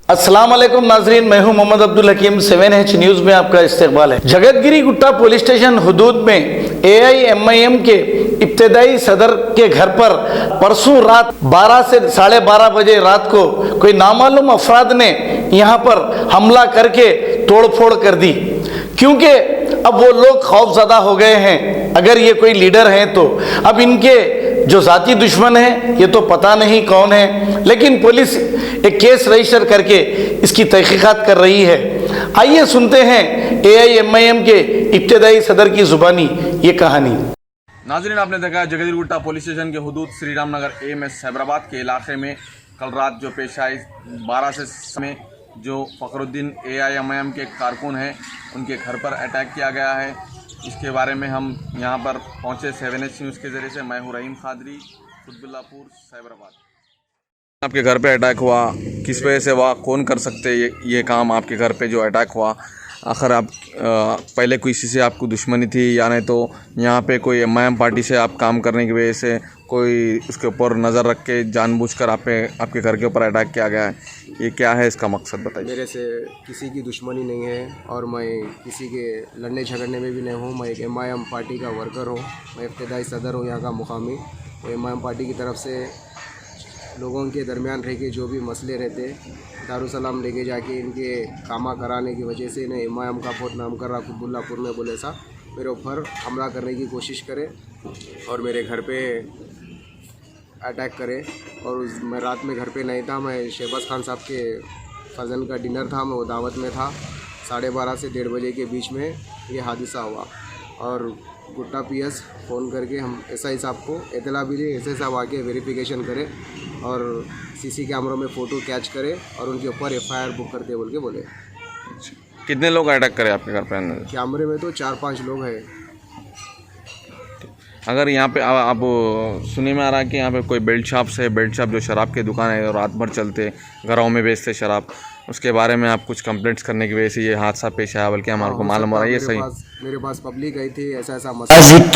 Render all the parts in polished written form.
अस्सलाम वालेकुम नाजरीन, मैं हूं मोहम्मद अब्दुल हकीम। 7H न्यूज़ में आपका इस्तकबाल है। जगतगिरी गुट्टा पुलिस स्टेशन हुदूद में AIMIM के इब्तदाई सदर के घर पर परसों रात 12 से 12:30 बजे रात को कोई नामालूम अफराद ने यहां पर हमला करके तोड़फोड़ कर दी, क्योंकि अब वो लोग खौफजदा हो गए हैं। अगर ये कोई लीडर हैं तो अब इनके जो जाती दुश्मन है ये तो पता नहीं कौन है, लेकिन पुलिस एक केस रजिस्टर करके इसकी तहकीकात कर रही है। आइए सुनते हैं AIMIM के इब्तदाई सदर की जुबानी ये कहानी। नाज़रीन, आपने देखा है जगतगिरी गुट्टा पुलिस स्टेशन के हुदूद श्री राम नगर AMS साइबराबाद के इलाके में कल रात जो पेश आई 12 से समय जो फ़खरुद्दीन AIMIM के कारकुन हैं उनके घर पर अटैक किया गया है। इसके बारे में हम यहाँ पर पहुँचे 7H न्यूज़ के ज़रिए से। मैं हूँ रहीम खादरी, कुतुबुल्लाहपुर, साइबराबाद। आपके घर पे अटैक हुआ, किस वजह से हुआ, कौन कर सकते ये काम? आपके घर पे जो अटैक हुआ, आखिर आप पहले किसी से आपको दुश्मनी थी या नहीं तो यहाँ पे कोई MIM पार्टी से आप काम करने की वजह से कोई उसके ऊपर नज़र रख के जानबूझकर आपके घर के ऊपर अटैक किया गया है? ये क्या है, इसका मकसद बताइए। मेरे से किसी की दुश्मनी नहीं है और मैं किसी के लड़ने झगड़ने में भी नहीं हूँ। मैं एक MIM पार्टी का वर्कर हूँ। मैं इब्तदाई सदर हूँ यहाँ का मुकामी। MIM पार्टी की तरफ से लोगों के दरमियान रह के जो भी मसले रहते दारुसलाम लेके जाके इनके कामा कराने की वजह से इन्हें MIM का बहुत नाम कर रहा कुतुबुल्लाहपुर में बोले सा मेरे ऊपर हमला करने की कोशिश करे और मेरे घर पे अटैक करे। और मैं रात में घर पे नहीं था, मैं शहबाज खान साहब के फजन का डिनर था, मैं वो दावत में था। 12:30 से 1:30 बजे के बीच में ये हादसा हुआ और गुट्टा PS फ़ोन करके हम SI साहब को इतला भी दी। SI साहब आके वेरिफिकेशन करे और CC कैमरों में फ़ोटो कैच करे और उनके ऊपर FIR बुक करते बोल के बोले। कितने लोग अटैक करे आपके घर पे? कैमरे में तो 4-5 लोग हैं। अगर यहाँ पे आप सुनने में आ रहा है कि यहाँ पे कोई बेल्ट शॉप जो शराब की दुकान है और रात भर चलते, घरों में बेचते शराब, उसके बारे में आप कुछ कंप्लेंट्स करने की वजह से ये हादसा पेश आया, बल्कि हमारे को मालूम हो रहा है ये सही? मेरे पास पब्लिक आई थी ऐसा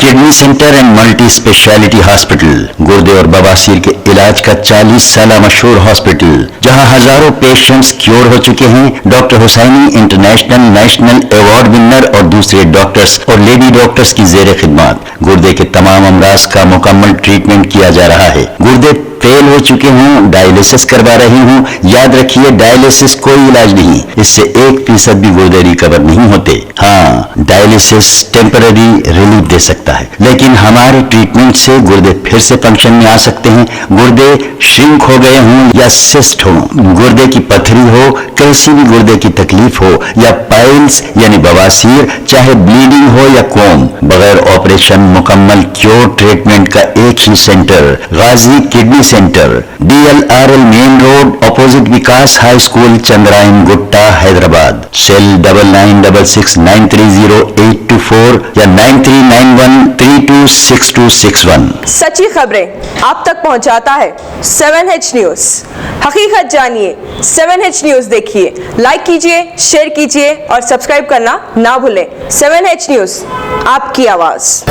kidney centre and multi speciality hospital, गुर्दे और बवासीर के इलाज का 40 साल मशहूर हॉस्पिटल, जहां हजारों पेशेंट्स क्योर हो चुके हैं। Doctor Husaini international national award winner और दूसरे डॉक्टर्स और लेडी डॉक्टर्स की जेर खिदमत गुर्दे के तमाम अमराज का मुकम्मल ट्रीटमेंट किया जा रहा है। गुर्दे फेल हो चुके हों, डायलिसिस करवा रही हूँ, याद रखिए डायलिसिस कोई इलाज नहीं, इससे 1% भी गुर्दे रिकवर नहीं होते। हाँ, डायलिसिस टेम्पररी रिलीफ दे सकता है, लेकिन हमारे ट्रीटमेंट से गुर्दे फिर से फंक्शन में आ सकते हैं। गुर्दे श्रिंक हो गए हों या सिस्ट हो, गुर्दे की पथरी हो, कैसी भी गुर्दे की तकलीफ हो या पाइल्स यानी बवासीर, चाहे ब्लीडिंग हो या कोम, बगैर ऑपरेशन मुकम्मल क्योर ट्रीटमेंट का एक ही centre, Ghazi kidney centre, DLRL main road opposite Vikas high school, Chandrayan Gutta, Hyderabad. Cell 9966930824 या 9391326261। सच्ची खबरें आप तक पहुंचाता है 7H न्यूज़। हकीकत जानिए, 7H न्यूज़ देखिए, लाइक कीजिए, शेयर कीजिए और सब्सक्राइब करना ना भूलें। 7H न्यूज़, आपकी आवाज़।